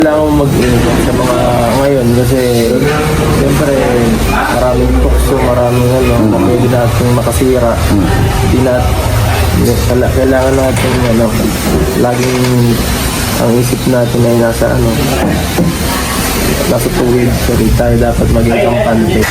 Kailangan mag-ingat sa mga ngayon kasi siyempre maraming tukso, maraming pwede natin makasira. Hindi kailangan natin laging ang isip natin ay nasa tuwid. Sorry, tayo dapat maging kampante.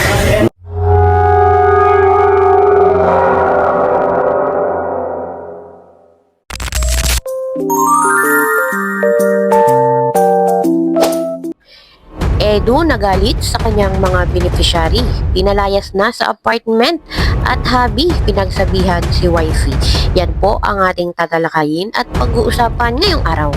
Edu nagalit sa kanyang mga beneficiary, pinalayas na sa apartment at habi pinagsabihan si wifey. Yan po ang ating tatalakayin at pag-uusapan ngayong araw.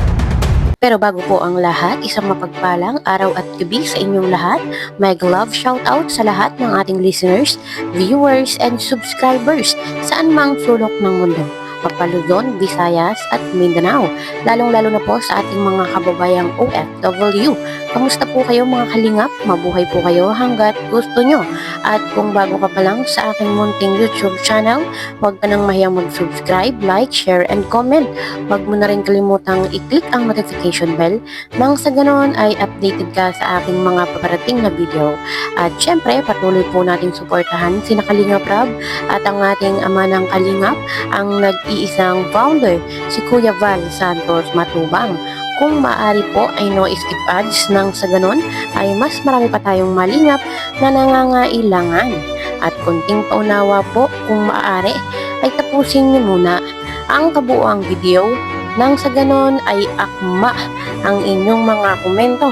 Pero bago po ang lahat, isang mapagpalang araw at gabi sa inyong lahat. Mag love shoutout sa lahat ng ating listeners, viewers, and subscribers saan mang sulok ng mundo. Luzon, Visayas at Mindanao, lalong-lalo na po sa ating mga kababayang OFW. Kamusta po kayo mga kalingap? Mabuhay po kayo hanggat gusto nyo. At kung bago ka pa lang sa aking munting YouTube channel, huwag ka nang mahiyang mag-subscribe, like, share, and comment. Huwag mo na rin kalimutang i-click ang notification bell nang sa ganoon ay updated ka sa aking mga paparating na video. At syempre, patuloy po natin suportahan sina Kalingap Rob at ang ating ama ng Kalingap, ang nag-iisang founder, si Kuya Val Santos Matubang. Kung maaari po ay no skip ads nang sa ganon ay mas marami pa tayong malingap na nangangailangan. At kunting paunawa po kung maaari ay tapusin niyo muna ang kabuuang video nang sa ganon ay akma ang inyong mga komento.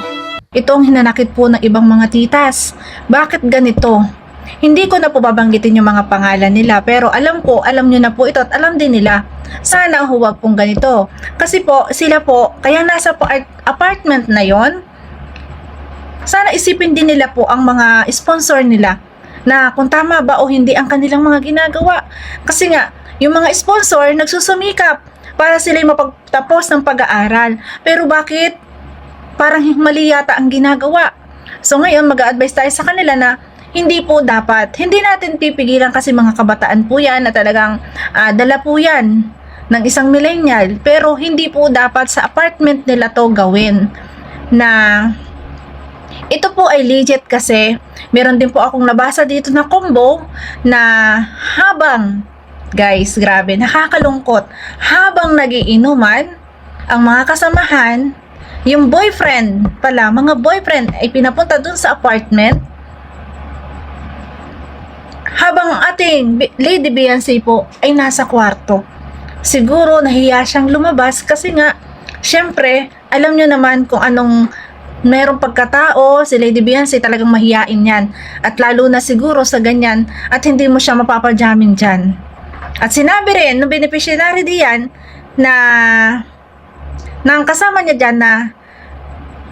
Ito ang hinanakit po ng ibang mga titas. Bakit ganito? Hindi ko na po babanggitin yung mga pangalan nila pero alam nyo na po ito at alam din nila. Sana huwag pong ganito. Kasi po, sila po, kaya nasa po apartment na yon. Sana isipin din nila po ang mga sponsor nila na kung tama ba o hindi ang kanilang mga ginagawa. Kasi nga, yung mga sponsor nagsusumikap para sila'y mapagtapos ng pag-aaral. Pero bakit? Parang mali yata ang ginagawa. So ngayon, mag-a-advise tayo sa kanila na hindi po dapat. Hindi natin pipigilan kasi mga kabataan po yan na talagang dala po yan ng isang millennial. Pero hindi po dapat sa apartment nila to gawin. Na ito po ay legit kasi meron din po akong nabasa dito na combo na habang, guys, grabe, nakakalungkot. Habang nagiinuman ang mga kasamahan, yung boyfriend pala, mga boyfriend ay pinapunta dun sa apartment. Habang ating Lady Beyonce po ay nasa kwarto. Siguro nahiya siyang lumabas kasi nga, syempre, alam nyo naman kung anong merong pagkatao, si Lady Beyonce talagang mahiyain yan. At lalo na siguro sa ganyan at hindi mo siya mapapajamin dyan. At sinabi rin ng beneficiary diyan na nang kasama niya dyan na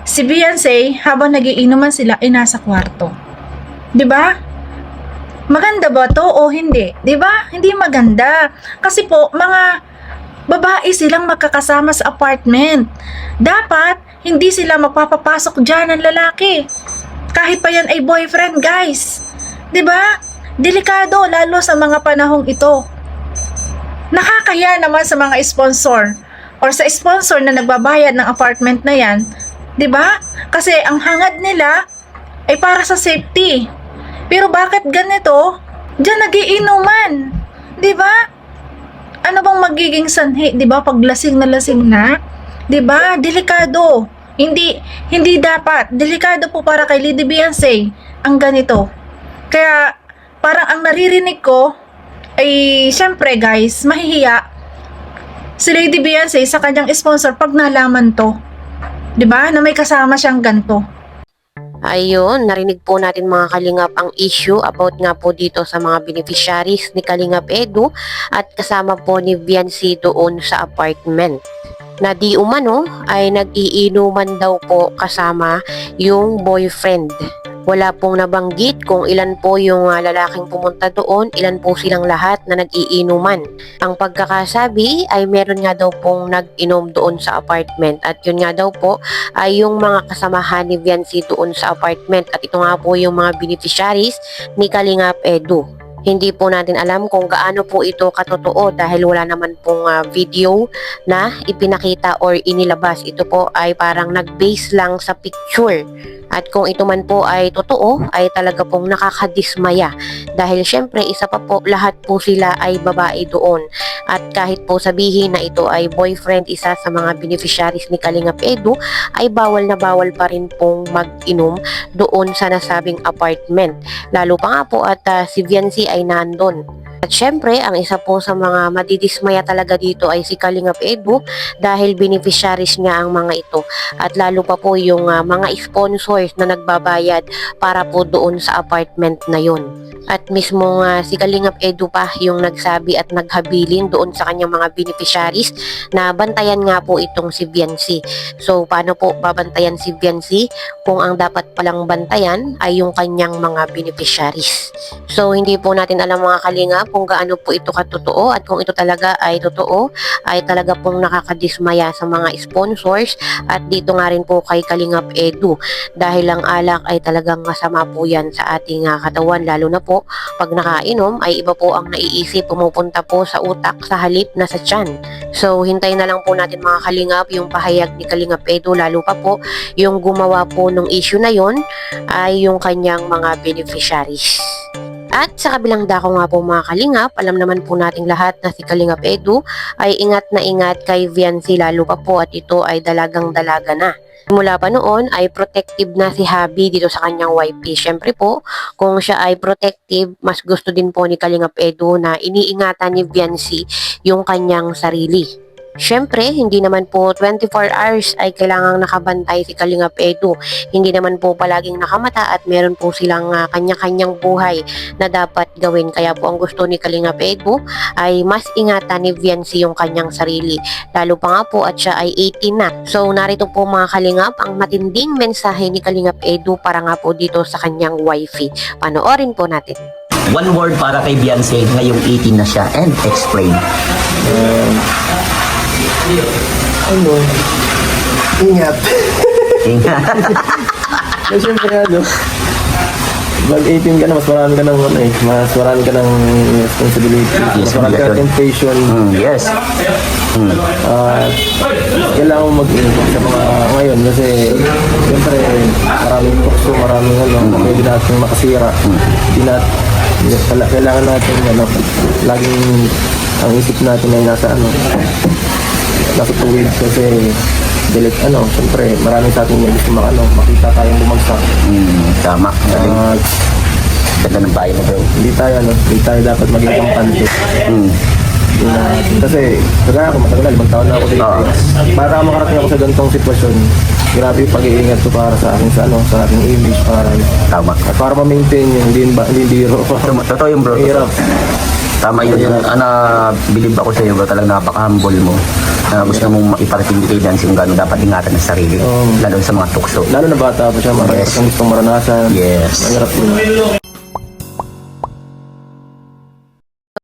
si Beyonce habang nagiinuman sila ay nasa kwarto. 'Di ba? Maganda ba to o hindi? 'Di ba? Hindi maganda. Kasi po, mga babae silang magkakasama sa apartment. Dapat, hindi sila magpapapasok dyan ng lalaki. Kahit pa yan ay boyfriend, guys. 'Di ba? Delikado, lalo sa mga panahong ito. Nakakaya naman sa mga sponsor or sa sponsor na nagbabayad ng apartment na yan. 'Di ba? Kasi ang hangad nila ay para sa safety. Pero bakit ganito? Diyan nagiinuman. 'Di ba? Ano bang magiging sanhi, 'di ba? Pag lasing na, 'di ba? Delikado. Hindi dapat. Delikado po para kay Lady Beyonce ang ganito. Kaya parang ang naririnig ko ay syempre guys, mahihiya si Lady Beyonce sa kanyang sponsor pag nalaman to. 'Di ba? Na may kasama siyang ganto. Ayun, narinig po natin mga Kalingap ang issue about nga po dito sa mga beneficiaries ni Kalingap Edu at kasama po ni Beyonce doon sa apartment. Na di umano ay nag-iinuman daw po kasama yung boyfriend. Wala pong nabanggit kung ilan po yung lalaking pumunta doon, ilan po silang lahat na nag-iinuman. Ang pagkakasabi ay meron nga daw pong nag-inom doon sa apartment at yun nga daw po ay yung mga kasamahan ni Beyonce doon sa apartment at ito nga po yung mga beneficiaries ni Kalingap Edu. Hindi po natin alam kung gaano po ito katotoo dahil wala naman pong video na ipinakita or inilabas. Ito po ay parang nag-base lang sa picture. At kung ito man po ay totoo, ay talaga pong nakakadismaya. Dahil syempre, isa pa po, lahat po sila ay babae doon. At kahit po sabihin na ito ay boyfriend, isa sa mga beneficiaries ni Kalingap Edu, ay bawal na bawal pa rin pong mag-inom doon sa nasabing apartment. Lalo pa nga po at si Viancy ay nandun. At syempre, ang isa po sa mga madidismaya talaga dito ay si Kalingap Edu dahil beneficiaries niya ang mga ito. At lalo pa po yung mga sponsors na nagbabayad para po doon sa apartment na yon. At mismo si Kalingap Edu pa yung nagsabi at naghabilin doon sa kanyang mga beneficiaries na bantayan nga po itong si Viancy. So, paano po babantayan si Viancy kung ang dapat palang bantayan ay yung kanyang mga beneficiaries? So, hindi po natin alam mga Kalingap kung gaano po ito katotoo at kung ito talaga ay totoo ay talaga pong nakakadismaya sa mga sponsors at dito nga rin po kay Kalingap Edu dahil ang alak ay talagang masama po yan sa ating katawan lalo na po pag nakainom ay iba po ang naiisip pumupunta po sa utak sa halip na sa tiyan. So hintayin na lang po natin mga Kalingap yung pahayag ni Kalingap Edu lalo pa po yung gumawa po ng issue na yon ay yung kanyang mga beneficiaries. At sa kabilang dako nga po mga Kalingap, alam naman po nating lahat na si Kalingap Edu ay ingat na ingat kay Viancy lalo pa po at ito ay dalagang-dalaga na. Mula pa noon ay protective na si Habi dito sa kanyang YP. Siyempre po, kung siya ay protective, mas gusto din po ni Kalingap Edu na iniingatan ni Viancy yung kanyang sarili. Siyempre, hindi naman po 24 hours ay kailangang nakabantay si Kalingap Edu. Hindi naman po palaging nakamata at meron po silang kanya-kanyang buhay na dapat gawin. Kaya po ang gusto ni Kalingap Edu ay mas ingatan ni Viancy yung kanyang sarili. Lalo pa nga po at siya ay 18 na. So narito po mga Kalingap ang matinding mensahe ni Kalingap Edu para nga po dito sa kanyang wifey. Panoorin po natin. One word para kay Viancy, ngayong 18 na siya, and explain. Ano? Ingat. Ingat. Kasi syempre mag 18 ka na, mas marami ka ng mas marami ka ng responsibility. Mas marami ka ng temptation. Yes. At kailangan mo mag-ingat sa mga ngayon kasi syempre maraming tukso, maraming pwede natin makasira. Kailangan natin laging ang isip natin ay nasa nasa tuwid kasi syempre maraming sa atin may gusto makita tayong bumagsak. Tama. Ganda ng bayan na bro. Hindi tayo dapat maging kampante. Kasi kagaya ako matagal, 5 taon na ako dito. Para makarating ako sa ganitong sitwasyon, grabe yung pag-iingat ko para sa akin sa aking image Tama. at para ma-maintain yung hindi biro. Totoo yung bro. Hirap. Tama yun. Bilib ako sa iyo bro. Talagang napaka-humble mo. Gusto mong iparating kay Viancy kung gano'n dapat ingatan ng sarili. Lalo sa mga tukso. Lalo na bata pa siya, marami pa siyang gustong maranasan. Yes. Mahirap yun.